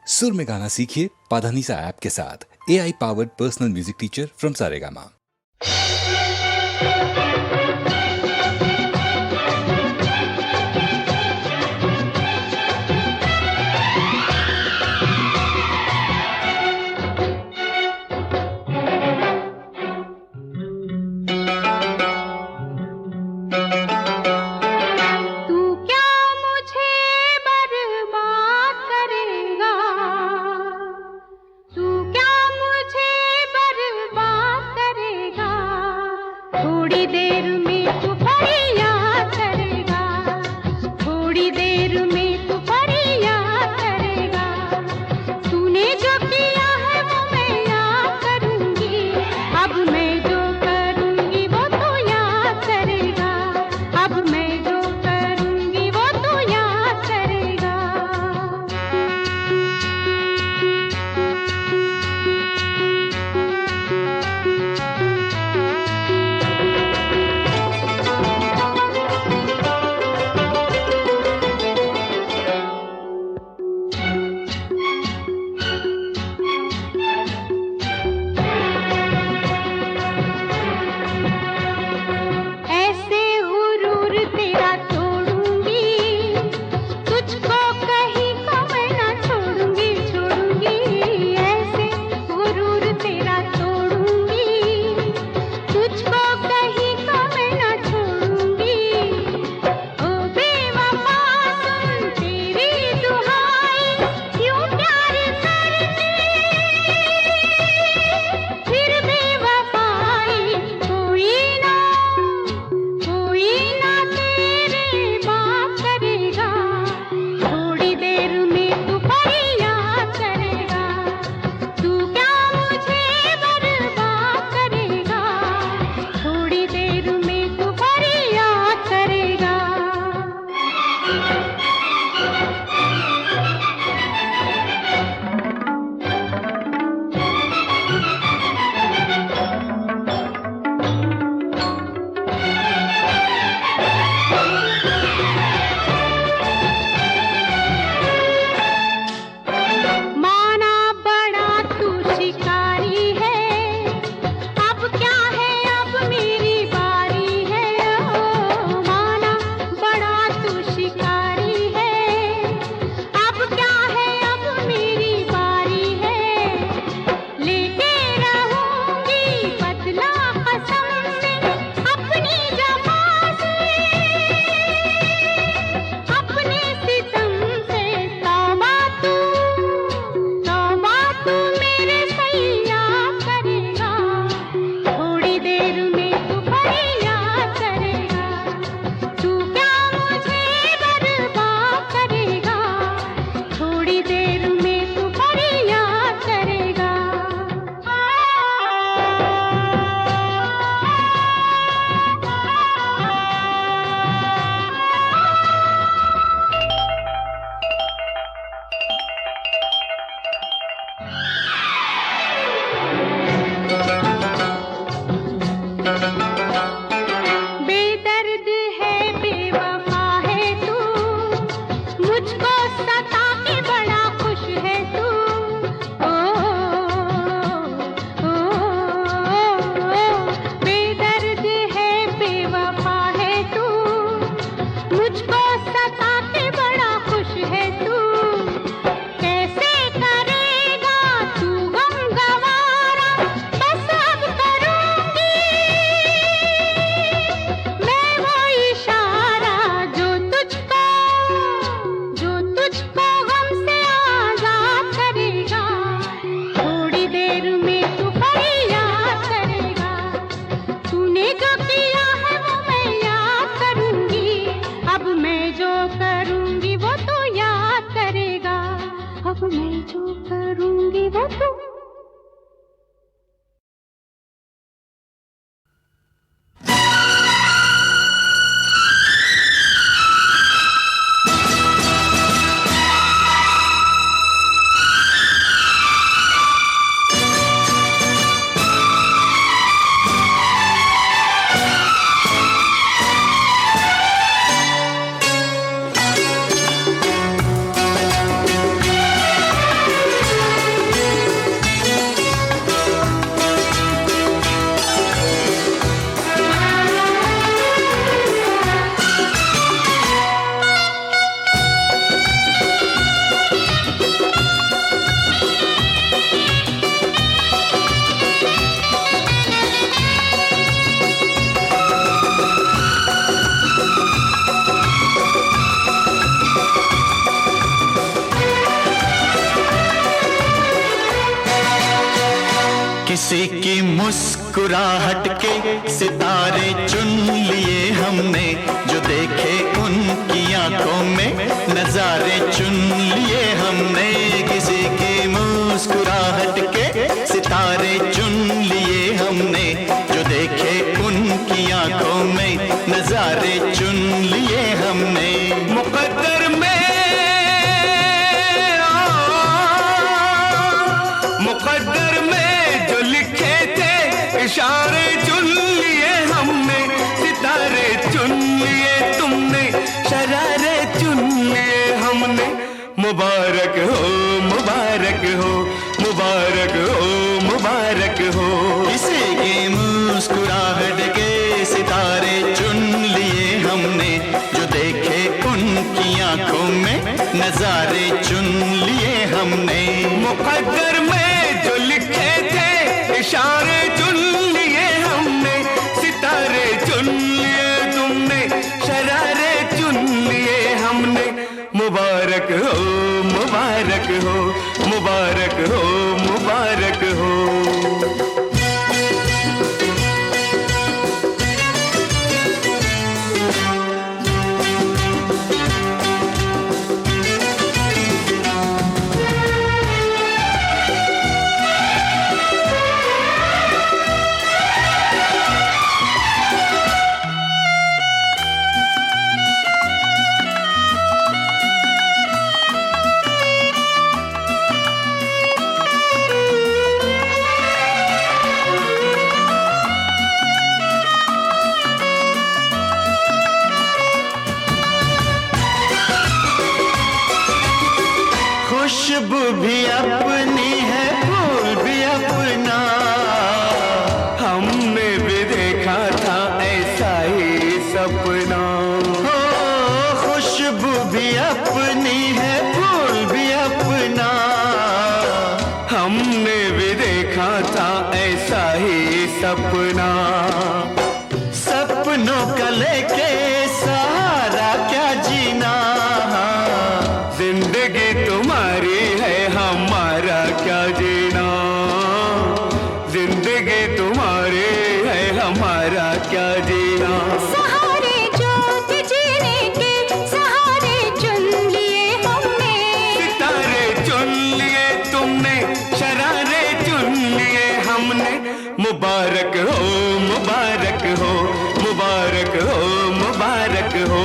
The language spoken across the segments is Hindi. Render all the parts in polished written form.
सुर में गाना सीखिए पाधानीसा ऐप के साथ। AI powered personal music teacher from Saregama. किसी की मुस्कुराहट के सितारे चुन लिए हमने, जो देखे उनकी आंखों में नजारे चुन लिए हमने। किसी की मुस्कुराहट के सितारे चुन लिए हमने, जो देखे उनकी आंखों में नजारे चुन लिए हमने। मुकद्दर में मुकद्दर में जो लिखे थे इशारे चुन लिए हमने, सितारे चुन लिए तुमने, शरारे चुन लिए हमने। मुबारक हो मुबारक हो मुबारक हो मुबारक हो। किसी की मुस्कुराहट के सितारे चुन लिए हमने, जो देखे उनकी आंखों में नजारे चुन लिए हमने। मुकद्दर में जो लिखे थे इशारे चुन लिए हमने, सितारे चुन लिए तुमने, शरारे चुन लिए हमने। मुबारक हो मुबारक हो मुबारक हो मुबारक हो। खुशबू भी अपनी है, फूल भी अपना, हमने भी देखा था ऐसा ही सपना। हो खुशबू भी अपनी है, फूल भी अपना, हमने भी देखा था ऐसा ही सपना। सपनों का लेके सहारा क्या जीना, जिंदगी तुम्हारी है हमारा क्या जीना, जिंदगी तुम्हारी है हमारा क्या जीना। सहारे जो जीने के सहारे चुन लिए हमने, सितारे चुन लिए तुमने, शरारे चुन लिए हमने। मुबारक हो मुबारक हो मुबारक हो मुबारक हो।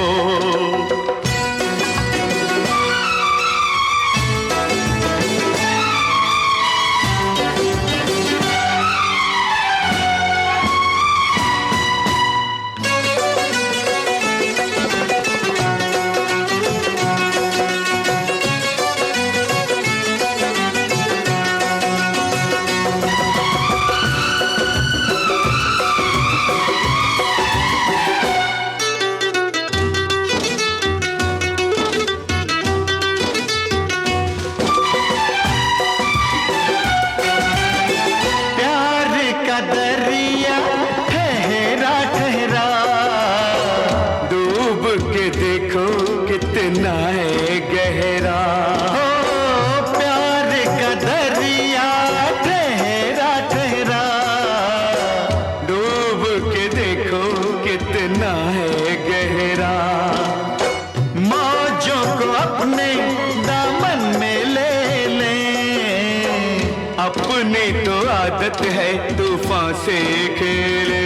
दरिया ठहरा ठहरा, डूब के देखो कितना है गहरा। हो प्यार का दरिया ठहरा ठहरा, डूब के देखो कितना है गहरा। मौजों को अपने दामन में ले लें, अपनी तो आदत है तूफान से खेले,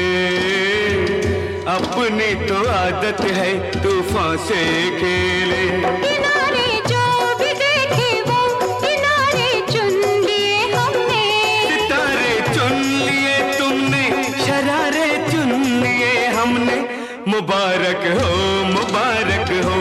अपनी तो आदत है तूफान से खेले। किनारे जो भी देखे वो किनारे चुन लिए हमने, सितारे चुन लिए तुमने, शरारे चुन लिए हमने। मुबारक हो मुबारक हो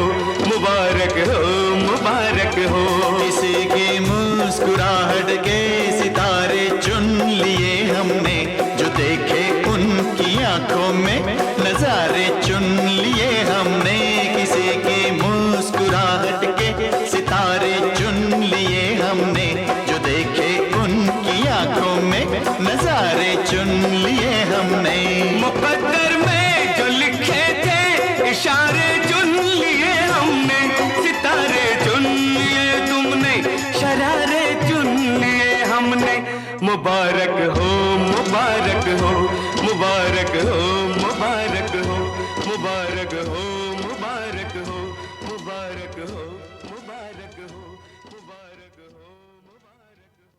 मुबारक हो मुबारक हो। किसी की मुस्कुराहट के सितारे चुन लिए हमने, जो देखे उनकी आंखों में नजारे चुन लिए हमने। किसी की मुस्कुराहट के सितारे चुन लिए हमने, जो देखे उनकी आंखों में नजारे चुन लिए हमने। मुकद्दर में जो लिखे थे इशारे चुन लिए हमने, सितारे चुन लिए तुमने, शरारे चुन लिए मुबारक हो मुबारक हो मुबारक हो मुबारक हो मुबारक हो मुबारक हो मुबारक हो मुबारक हो मुबारक हो मुबारक हो।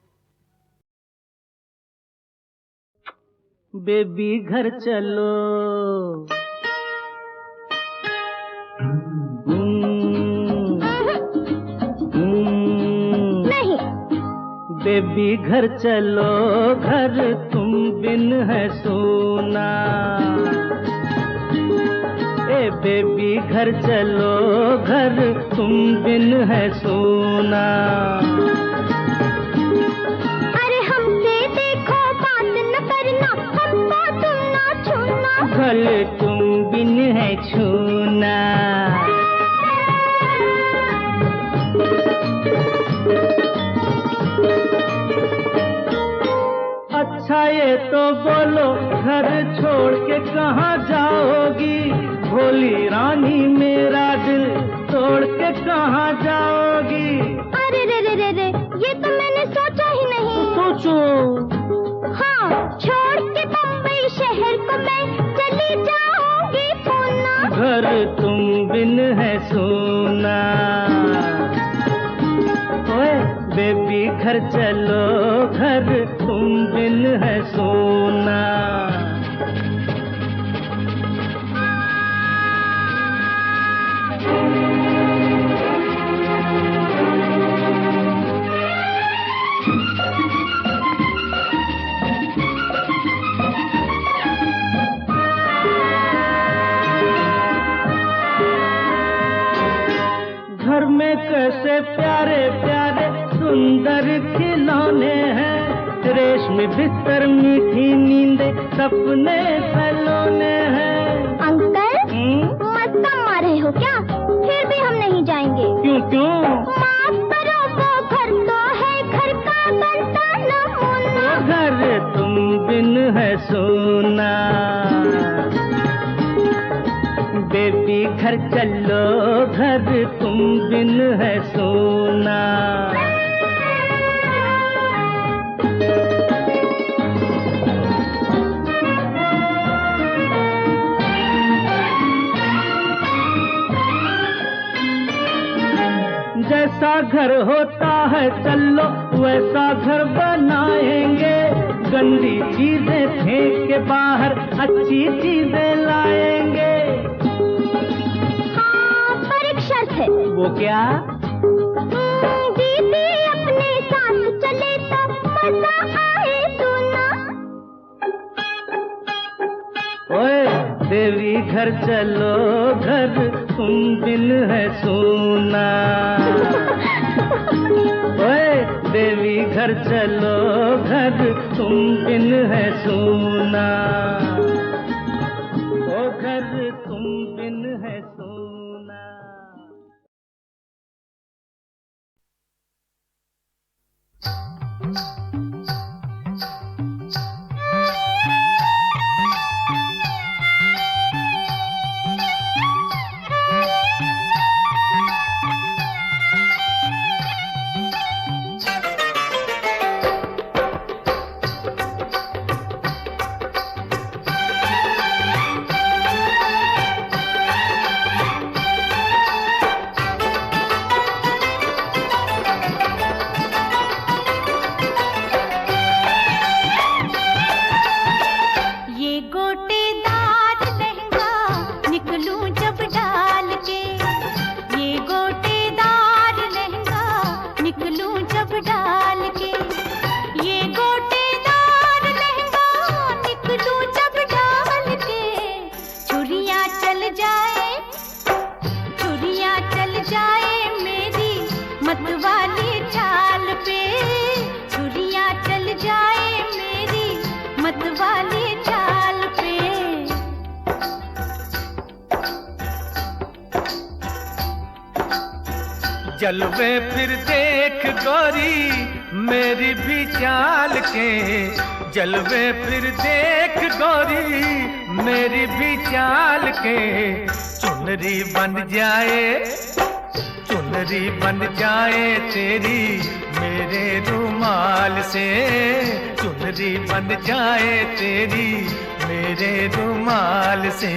बेबी घर चलो नहीं। बेबी घर चलो, घर तुम बिन है सोना। ए बेबी घर चलो, घर तुम बिन है सोना। अरे हमसे देखो बात न करना, हमको तुम ना छूना। भले तुम बिन है छूना। अच्छा ये तो बोलो, घर छोड़ के कहाँ जाओगी? भोली रानी मेरा दिल तोड़ के कहाँ जाओगी? अरे रे रे रे रे, ये तो मैंने सोचा ही नहीं। सोचो। हाँ, छोड़ के बम्बई शहर को मैं चली जाऊंगी पूना। घर तुम बिन है सोना। ओए बेबी घर चलो, घर तुम बिन है सोना। घर में कैसे प्यारे प्यारे सुंदर खिलौने हैं, रेशमी बिस्तर मीठी नींदे सपने सलोने हैं। अंकल मस्का मारे हो क्या? फिर भी हम नहीं जाएंगे। क्यों क्यों? माफ करो, वो घर तो है घर का बनता नमूना। घर तुम बिन है सोना। बेबी घर चलो, घर तुम बिन है सोना। जैसा घर होता है चलो, वैसा घर बनाएंगे। गंदी चीजें फेंक के बाहर अच्छी चीजें लाएंगे। हाँ, पर एक शर्त है। वो क्या? दीदी अपने साथ चले तो मजा आए सुना। ओए देवी घर चलो, घर तुम बिन है सोना। ओए देवी घर चलो, घर तुम बिन है सोना। ओ घर तुम बिन है सोना। जलवे फिर देख गोरी मेरी भी चाल के, जलवे फिर देख गोरी मेरी भी चाल के। चुनरी बन जाए, चुनरी बन जाए तेरी मेरे रुमाल से, चुनरी बन जाए तेरी मेरे रुमाल से।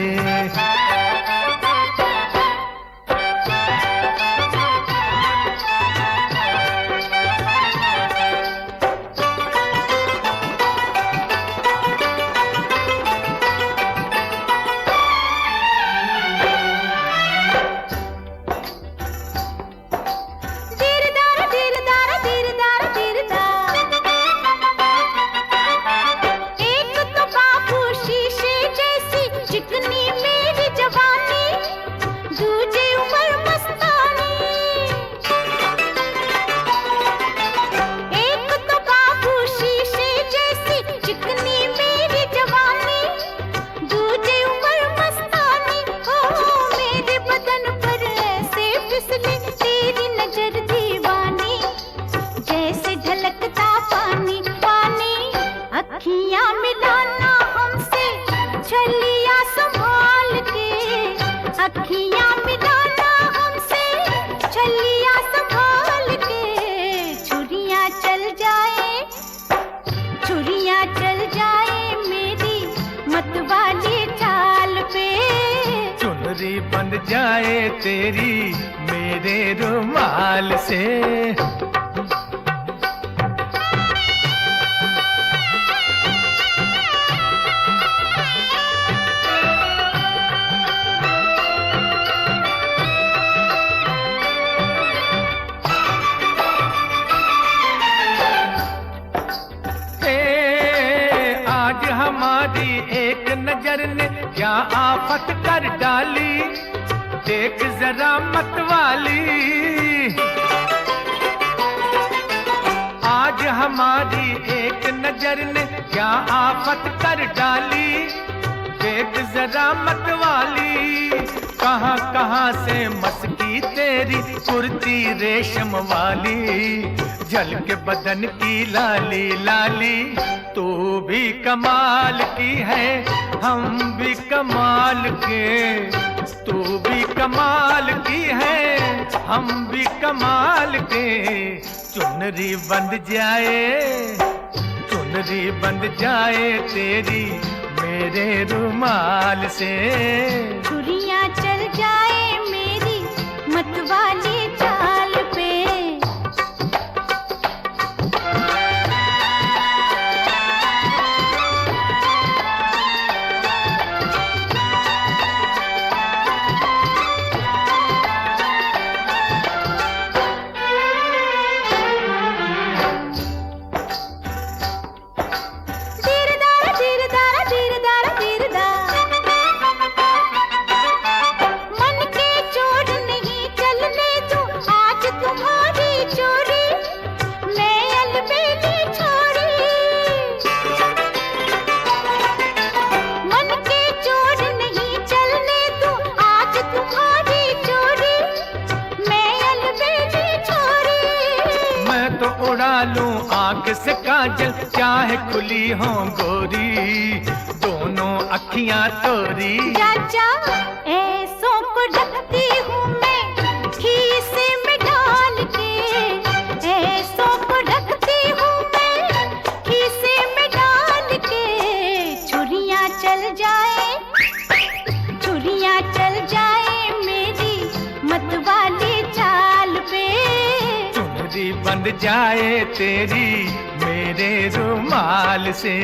बन जाए तेरी मेरे रुमाल से। आज हमारी एक नजर ने क्या आफत कर डाली, देख जरा मतवाली। आज हमारी एक नजर ने क्या आफत कर डाली, देख जरा मतवाली। कहाँ कहाँ से मस्की तेरी कुर्ती रेशम वाली, झलक बदन की लाली लाली। तू भी कमाल की है हम भी कमाल के, तू भी कमाल की है हम भी कमाल के। चुनरी बंध जाए, चुनरी बंध जाए तेरी मेरे रुमाल से। छुरियां चल जाए मेरी मतवाली चाल पे। उड़ा लूं आंख से काजल चाहे खुली हो गोरी, दोनों अखियां तोरी। चाचा ऐसों को रखती हूँ मैं खीसे में डाल के, ऐसों को रखती हूँ मैं खीसे में डाल के। छुरियां चल जाए, छुरियां चल जाए मेरी मतवाली चाल पे। चुनरी बंध जाए तेरी मेरे रुमाल से।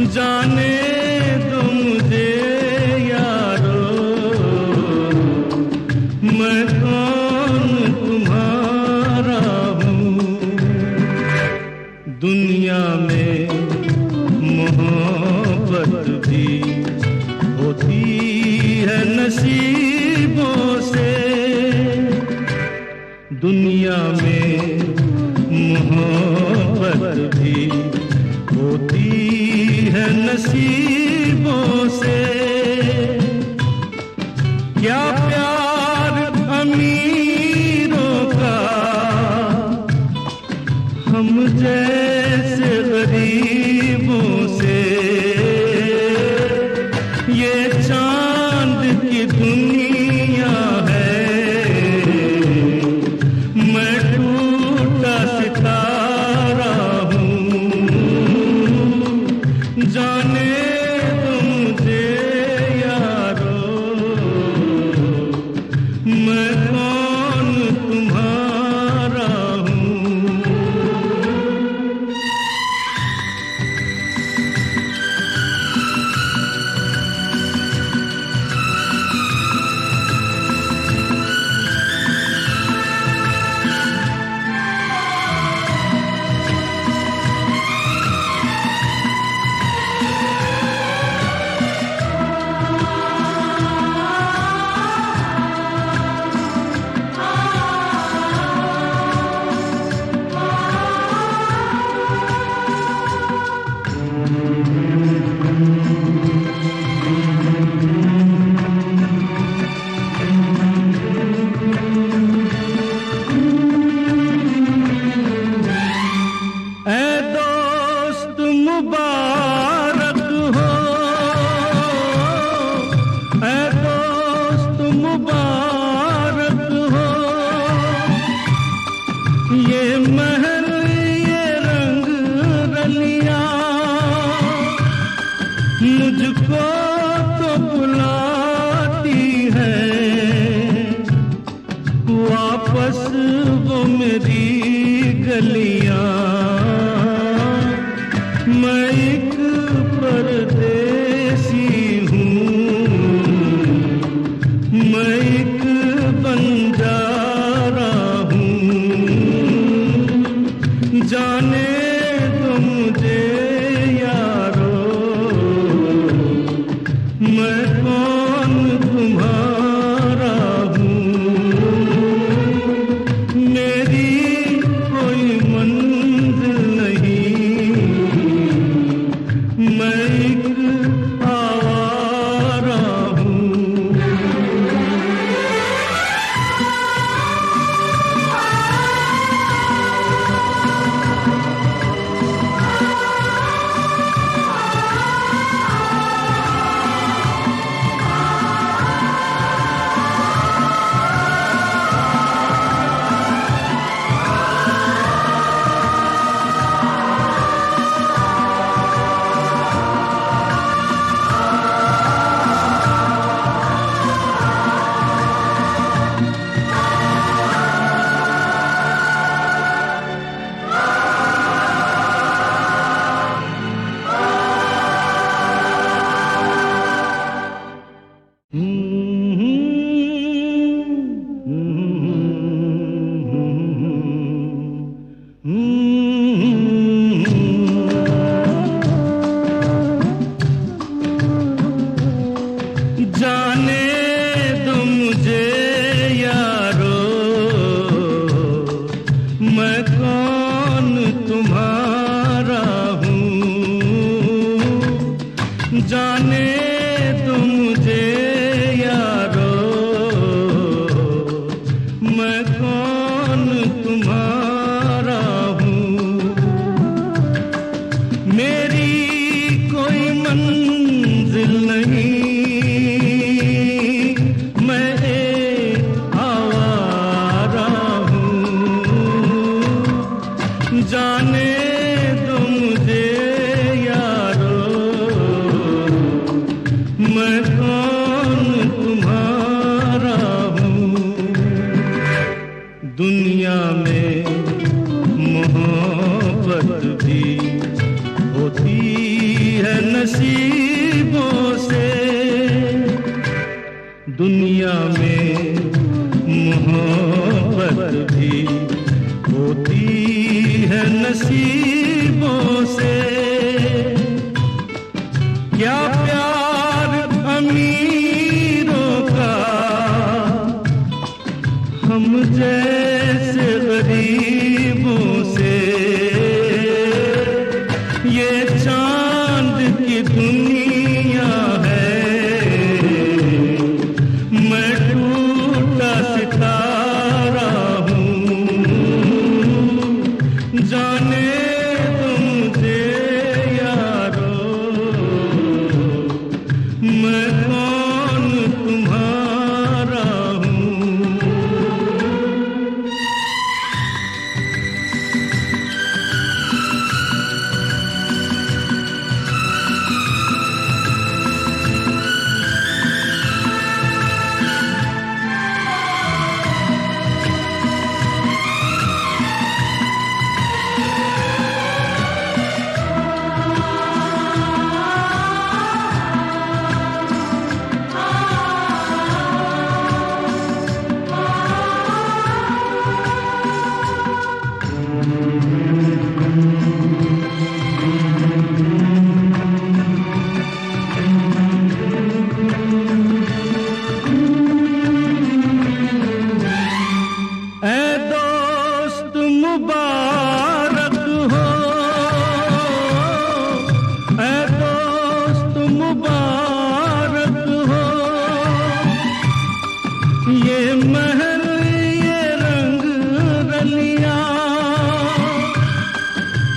जाने दो मुझे यारो, मैं कौन तुम्हारा हूँ। दुनिया में मोहब्बत भी होती है नसीबों से, दुनिया में मोहब्बत भी होती है नसीबों से। क्या प्यार अमीरों का हम जैसे गरीबों से, ये चांद की दुनिया है, मैं टूटा सितारा हूँ। जाने दो मुझे यारो, मैं कौन तुम्हारा हूँ। मुबारक हो, ऐ दोस्त मुबारक हो, ये महल ये रंग रलियां मुझको तो बुलाती है, वापस वो मेरी गलियां। मैं एक परदेसी हूँ, मैं एक बंजारा हूँ। जाने दो मुझे यारो, मैं कौन तुम्हारा हूँ। मेरी कोई मंजिल नहीं, मैं एक आवारा हूँ। जाने दो मुझे यारो, मैं कौन तुम्हारा हूँ। जाने दो मुझे यारो, मैं कौन तुम्हारा हूँ। मेरी कोई मंजिल नहीं, जाने दो मुझे यारो, मैं कौन तुम्हारा हूँ। दुनिया में मोहब्बत भी होती है न नसीबों से। दुनिया में मोहब्बत भी होती है नसीबों से। क्या प्यार अमीरों का हम जैसे गरीबों से। ये चांद की दुनिया है, मैं टूटा सितारा हूँ। जाने दो मुझे यारो, मैं कौन तुम्हारा हूँ। मुबारक हो, ऐ दोस्त मुबारक हो। ये महल ये रंग रलियां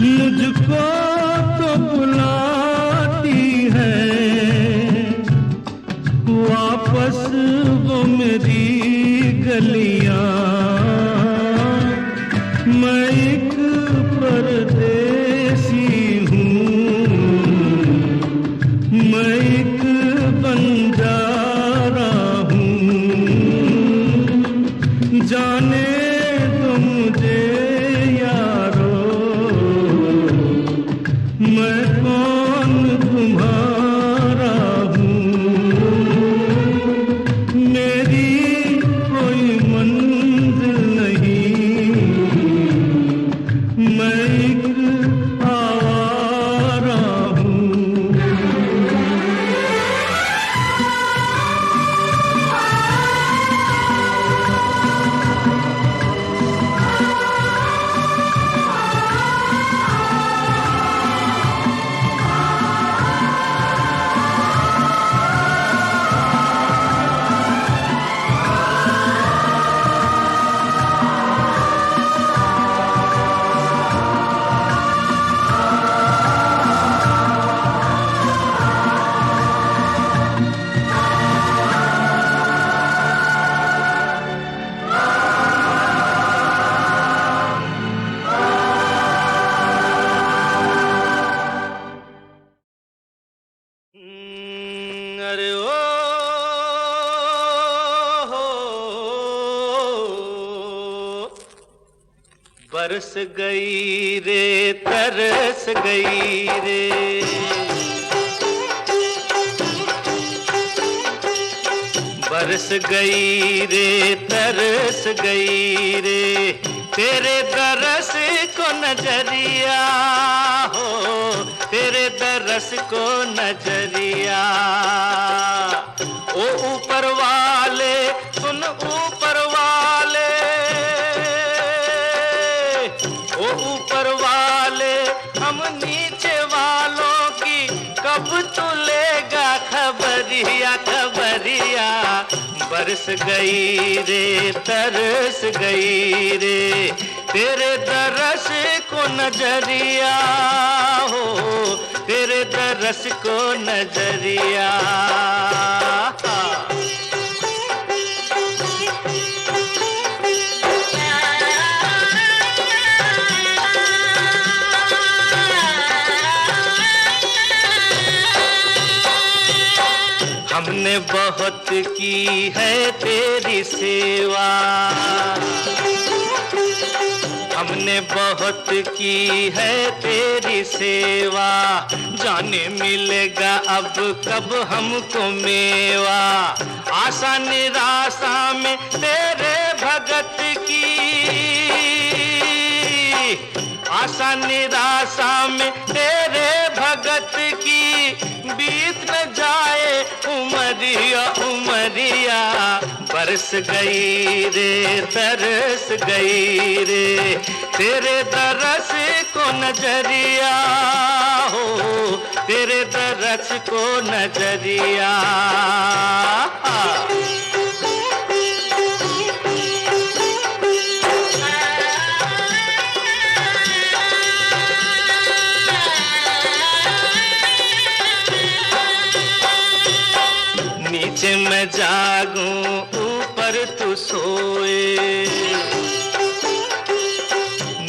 मुझको तो बुलाती है। वापस वो मेरी गलियां, मैं एक परदेसी हूँ, मैं एक बंजारा हूँ। जाने दो मुझे यारो, मैं कौन तुम्हारा हूँ। मेरी कोई मंजिल नहीं, मैं एक आवारा हूँ। अरे ओ बरस गई रे तरस गई रे। बरस गई रे तरस गई रे, तेरे दरस को नजरिया हो, तेरे दरस को नजरिया। ओ ऊपर वाले सुन ऊपर वाले, ओ ऊपर वाले हम नीचे वालों की कब तू लेगा खबरिया खबरिया। बरस गई रे तरस गई रे, तेरे दरस को नजरिया हो, तेरे दरस को नजरिया। हमने बहुत की है तेरी सेवा, हमने बहुत की है तेरी सेवा, जाने मिलेगा अब कब हमको मेवा। आशा निराशा में तेरे भगत की, आशा निराशा में तेरे भगत की, बीत न जाए उमरिया उमरिया। बरस गई रे तरस गई रे, तेरे दरस को नजरिया हो, तेरे दरस को नजरिया। नीचे मैं जागूं ऊपर तू सोए,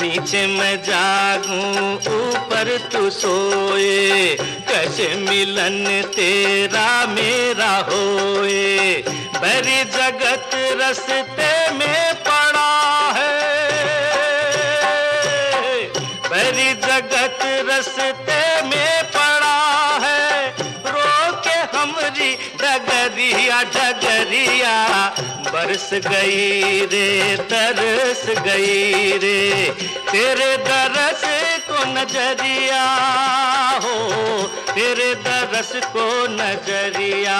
नीचे मैं जागूं ऊपर तू सोए। कैसे मिलन तेरा मेरा होए, बड़ी जगत रस्ते में पड़ा है, बड़ी जगत रस्ते में पड़ा है। रोके हमरी डगरिया डगरिया, बरस गई रे तरस गई रे, तेरे दरस को नजरिया हो, तेरे दरस को नजरिया।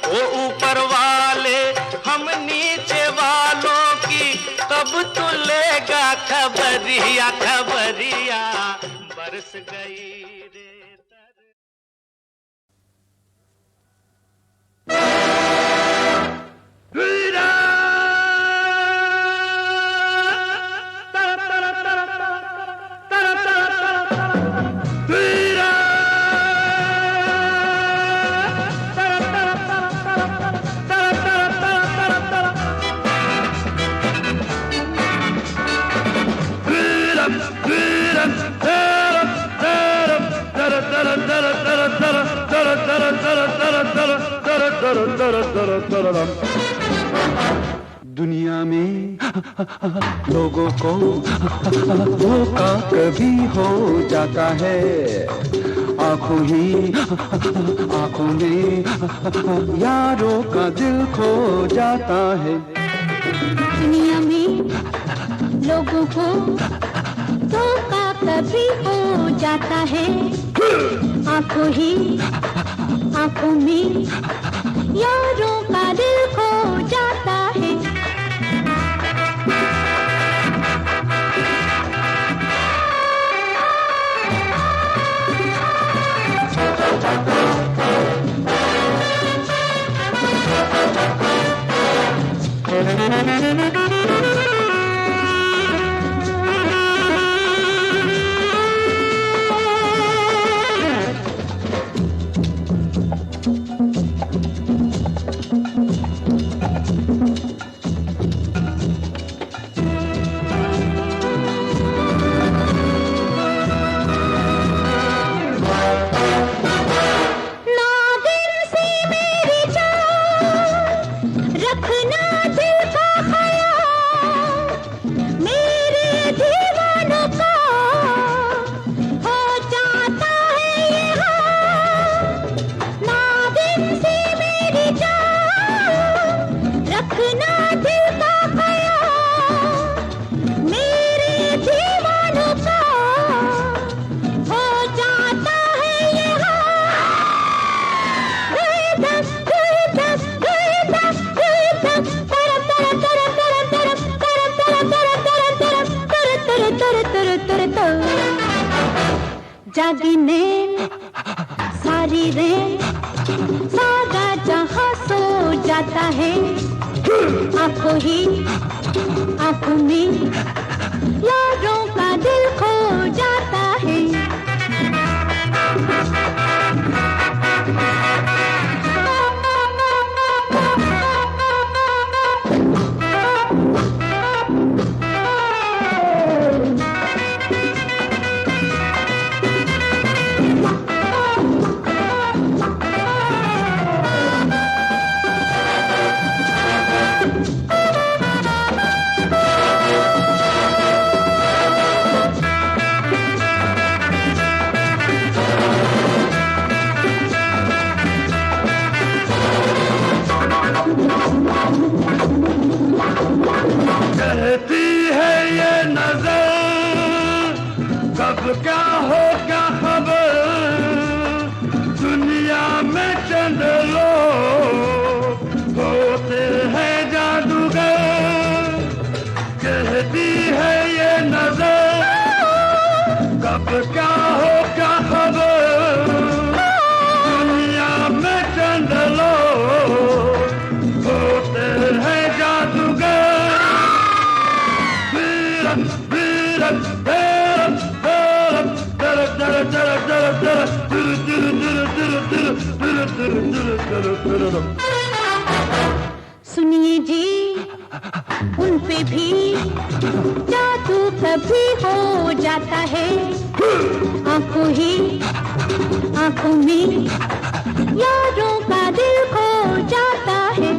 ओ ऊपर वाले हम नीचे वालों की, कब तू लेगा खबरिया खबरिया। बरस गई रे दुनिया में लोगों को धोखा कभी हो जाता है, आंखों में यारों का दिल खो जाता है। दुनिया में लोगों को धोखा कभी हो जाता है, आंखों में यारों का दिल खो जाता है। जागी नैन सारी रैन, सारा जहां सो जाता है, आंखों में यारों का दिल खो जाता है। सुनिए जी, उन पे भी जादू कभी हो जाता है। आंखों ही आंखों में यारों का दिल खो जाता है।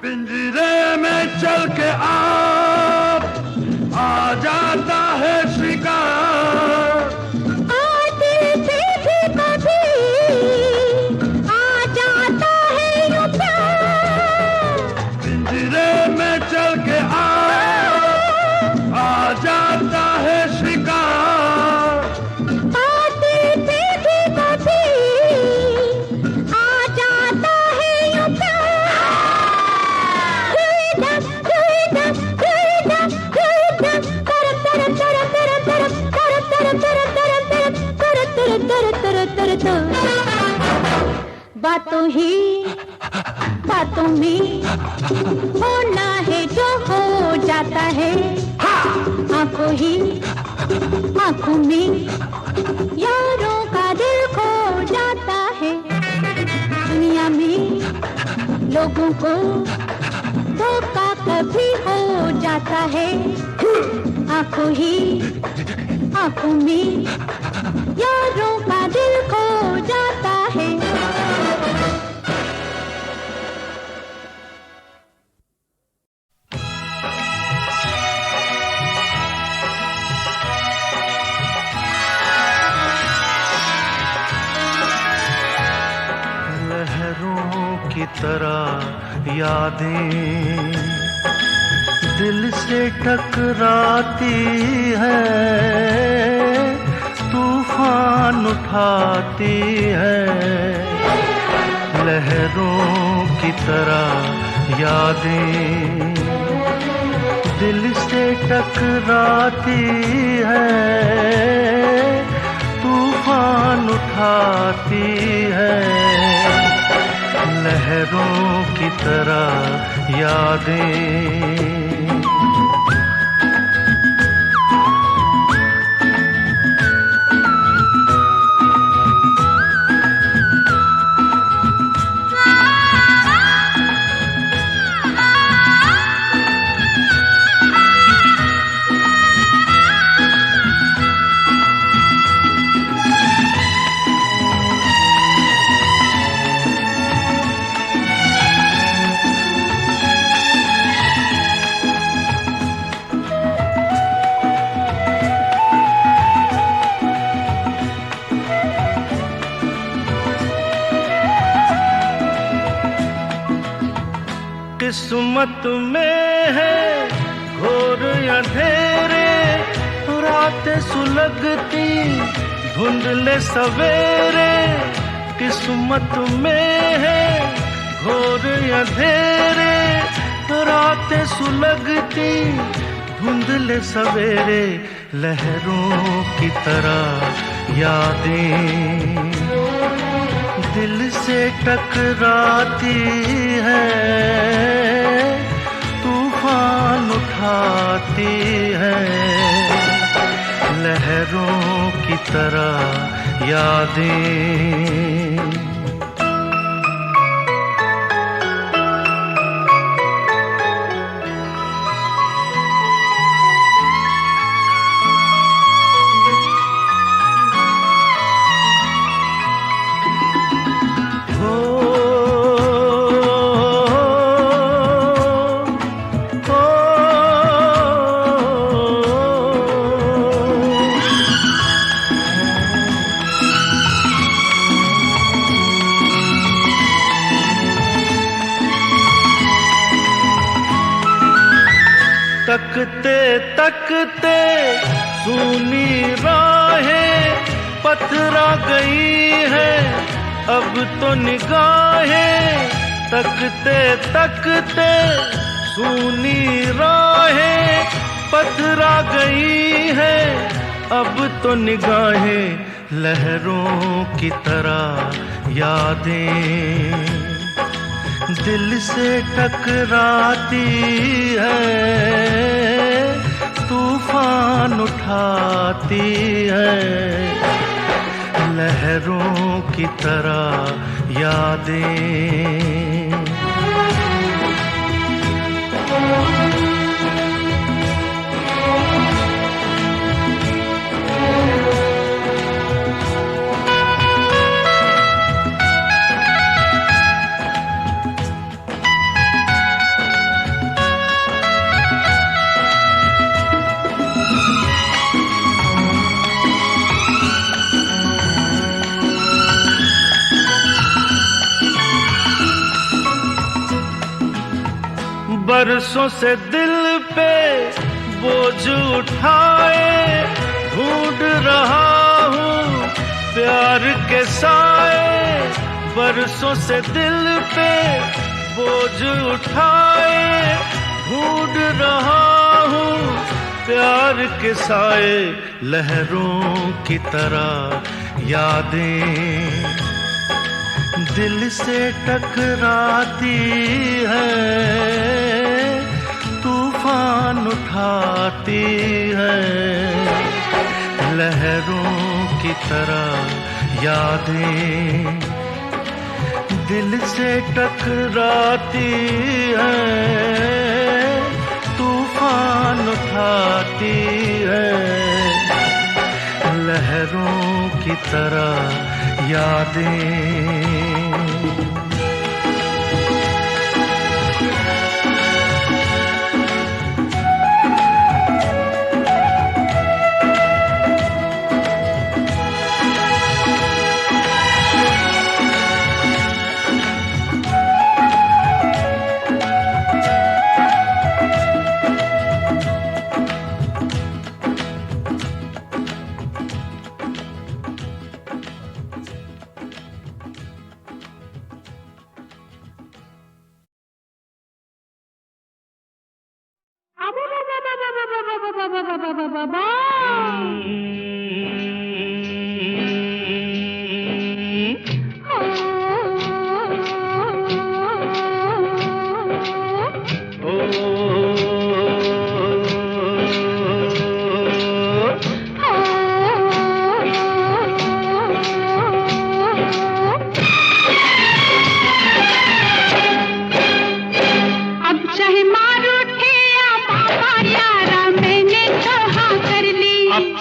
पिंजरे में चल के आप आ जाता है शिकार। आते थे भी कभी आ जाता है यूं प्यार। पिंजरे में चल के आप आ जाता है शिकार। आते थे भी कभी आ जाता है यूं प्यार। बातों ही बातों में होना है जो हो जाता है। आंखों ही आंखों में यारों का दिल खो जाता है। दुनिया में लोगों को धोखा कभी हो जाता है। आंखों ही आंखों में यारों का दिल खो जाता है। लहरों की तरह यादें दिल से टकराती है, तूफान उठाती है। लहरों की तरह यादें दिल से टकराती है, तूफान उठाती है। लहरों की तरह यादें किस्मत में है घोर अंधेरे, रातें सुलगती धुंधले सवेरे। किस्मत में है घोर अंधेरे, रातें सुलगती धुंधले सवेरे। लहरों की तरह यादें दिल से टकराती है, तूफान उठाती है। लहरों की तरह यादें तकते तकते सूनी राहें पथरा गई है अब तो निगाहें। तकते तकते सूनी राहें पथरा गई है अब तो निगाहें लहरों की तरह यादें दिल से टकराती है, तूफान उठाती है। लहरों की तरह यादें बरसों से दिल पे बोझ उठाए ढूंढ रहा हूँ प्यार के साए। बरसों से दिल पे बोझ उठाए ढूंढ रहा हूँ प्यार के साए। लहरों की तरह यादें दिल से टकराती है, तूफान उठाती है। लहरों की तरह यादें दिल से टकराती है, तूफान उठाती है। लहरों की तरह यादें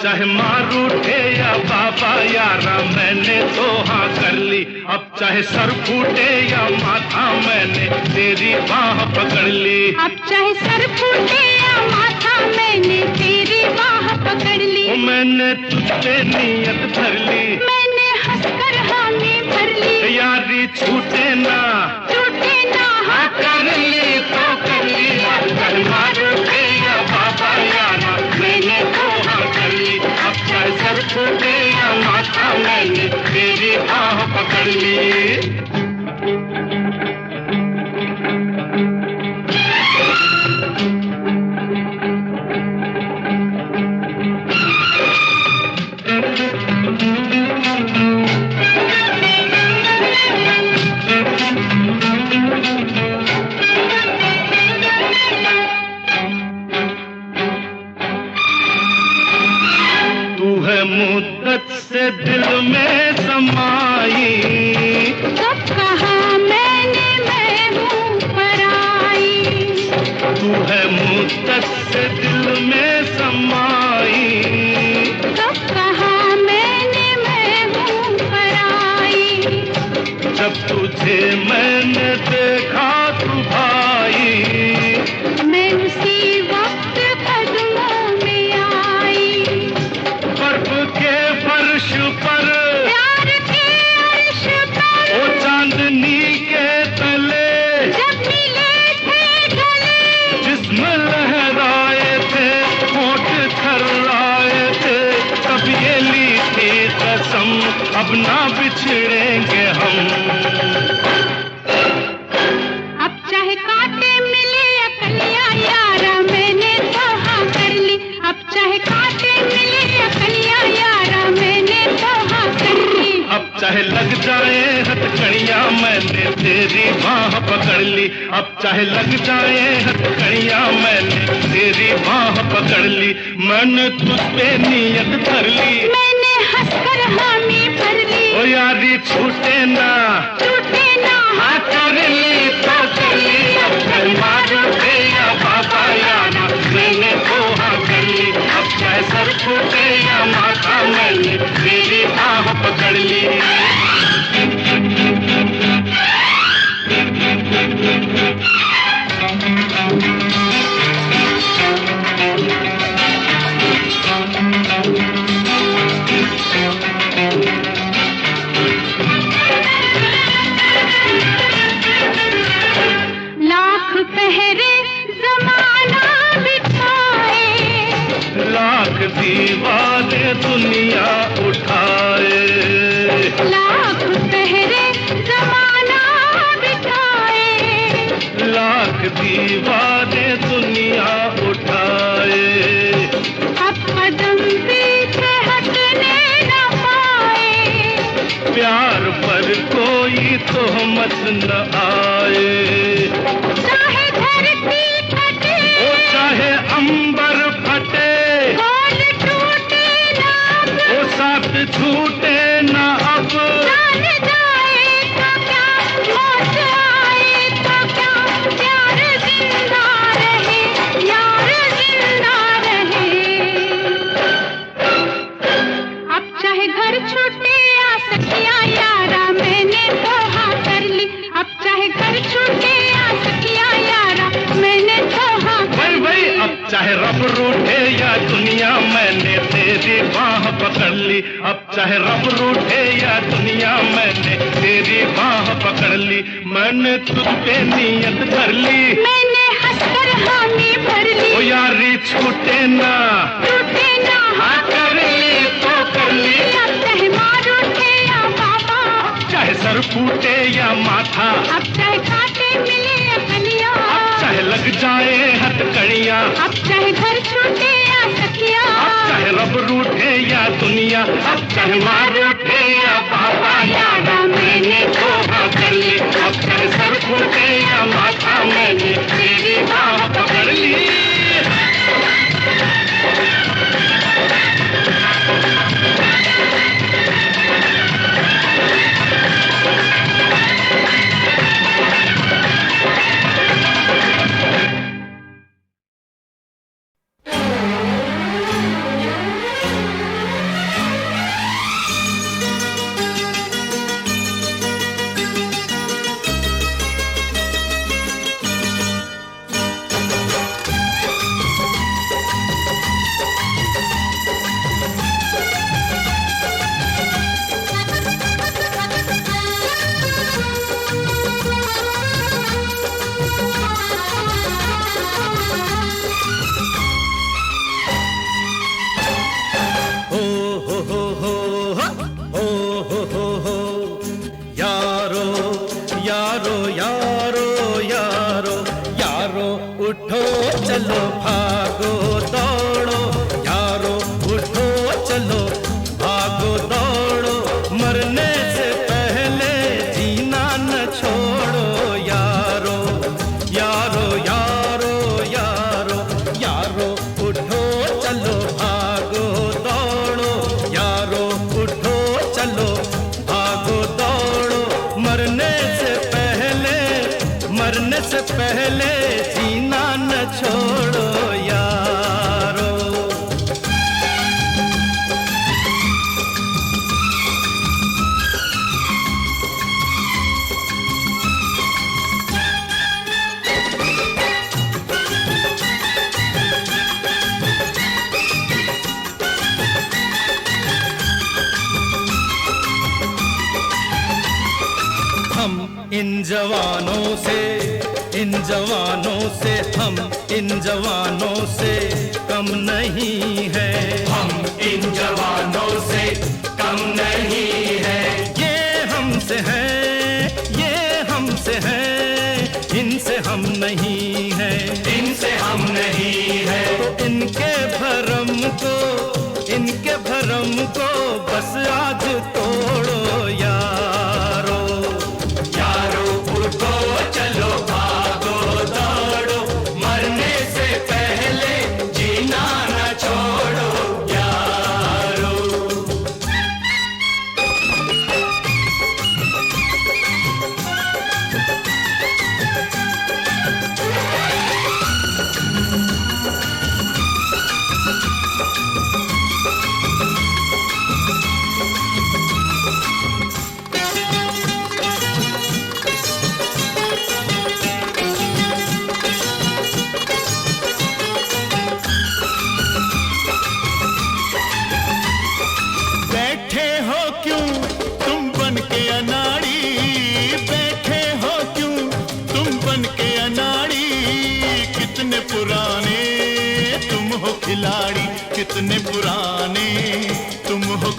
चाहे मार उठे या बाबा यारा मैंने तो हाँ कर ली। अब चाहे सर फूटे या माथा मैंने तेरी बाह पकड़ ली। अब चाहे सर फूटे या माथा मैंने तेरी बाह पकड़ ली। ओ मैंने तुझसे नीयत भर ली, मैंने हंसकर हामी भर ली। यारी छूटे ना हाँ कर ली तो कर ली। अब चाहे मार उठे या बाबा यारा मैंने तो हाँ कर ली। अब चाहे सर फूटे या माथा मैंने तेरी बाह पकड़ ली। मुद्दत से दिल में समाई, कब कहा मैंने मैं हूँ पराई। तू है मुद्दत से दिल में समाई, कब कहा मैंने मैं हूँ पराई। जब तुझे मैंने देखा तू भाई, मैं उसी वक्त कदमों में आई। बर्फ के फर्श पर प्यार के अर्श पर ओ चांदनी के तले जब मिले थे गले। जिस्म लहराए थे होठ थर्राए थे, तब ये ली थी कसम अब ना बिछड़ेंगे हम। अब चाहे कांटे मिले या कलियां यारा मैंने तो हाँ कर ली। अब चाहे कांटे मिले या कलियां मैंने तेरी बाह पकड़ ली, अब चाहे लग जाए हथकड़ियां, मैंने तेरी बाह पकड़ ली, मैंने तुझ पे नियत धर ली, मैंने हंसकर हामी भर ली, ओ यारी छूटे ना हाँ कर ली तो कर ली, अब चल मारो दे या बाबा यारा, मैंने तो हाँ कर ली, अब चाहे सर फूटे या माथा, मैंने तेरी बाह पकड़ ली। लाख पहरे जमाना बिठाए, लाख दीवारें दुनिया उठाए, लाख पहरे जमाना बिठाए, लाख दीवारें दुनिया उठाए, अब कदम पीछे हटने न पाए, प्यार पर कोई तोहमत न आए, चाहे धरती फटे, ओ चाहे अंबर फटे, बोल टूटे ना अब, ओ साथ छूटे न अब, जान जाए तो क्या, मौत आए तो क्या, प्यार जिंदा रहे, यार जिंदा रहे। अब चाहे घर छूटे या सखिया यारा, मैंने तो हाँ कर ली, अब चाहे घर छूटे या सखिया यारा, मैंने तो हाँ कर भाई ली। अब चाहे रब रूठे या दुनिया, मैंने तेरी बाह पकड़ ली, अब चाहे रब रूठे या दुनिया, मैंने तेरी बाह पकड़ ली, मैंने तुझ पे नियत धर ली, मैंने हंसकर हामी भर ओ ली, यारी छूटे ना टूटे ना हाँ कर ली तो कर ली, अब चाहे मार उठे या बाबा, चाहे सर फूटे या माथा, अब चाहे कांटे मिले या कलियां, अब चाहे लग जाए हथकड़ियां, अब चाहे घर छूटे या सखिया, अब चाहे रब रूठे या दुनिया, अब चाहे मार उठे या बाबा यारा, मैंने तो हाँ कर ली, अब चाहे सर फूटे या माथा, मैंने तेरी बाह पकड़ ली। उठो चलो भागो दौड़ो यारो, उठो चलो भागो दौड़ो, मरने से पहले जीना न छोड़ो यारो, यारो यारो यारो यारो, उठो चलो भागो दौड़ो यारो, उठो चलो भागो दौड़ो, मरने से पहले जीना न छोड़ो यारो। हम इन जवानों से हम इन जवानों से कम नहीं है, हम इन जवानों से कम नहीं है, ये हमसे है, ये हमसे है, इनसे हम नहीं है, इनसे हम नहीं है, तो इनके भरम को बस आज तोड़ो यारो, यारो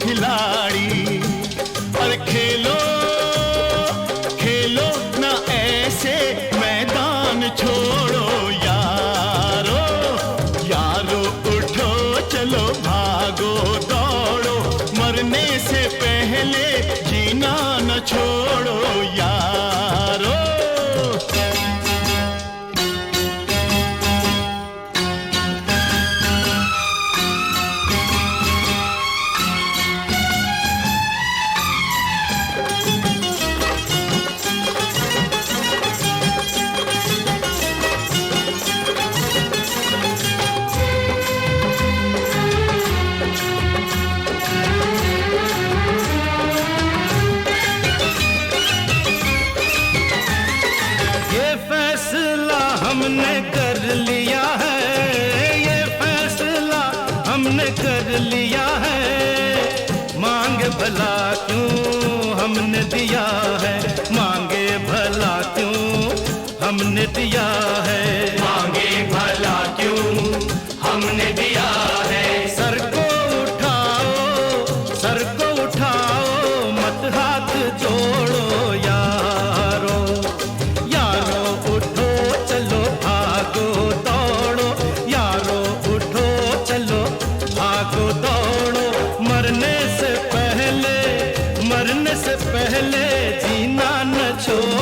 खिलाड़ी। और खेलो खेलो ना ऐसे मैदान छोड़ो यारो, यारो उठो चलो भागो दौड़ो, मरने से पहले जीना न छोड़ो यारो। हमने कर लिया है, ये फैसला हमने कर लिया है। मांगे भला क्यों हमने दिया है, मांगे भला क्यों हमने दिया है, मांगे भला क्यों हमने दिया है। सर को उठाओ, सर को उठाओ, मत हाथ जोड़ो यारो, यारो उठो चलो भागो दौड़ो, यारो उठो चलो भागो दौड़ो, मरने से पहले जीना न छोड़ो।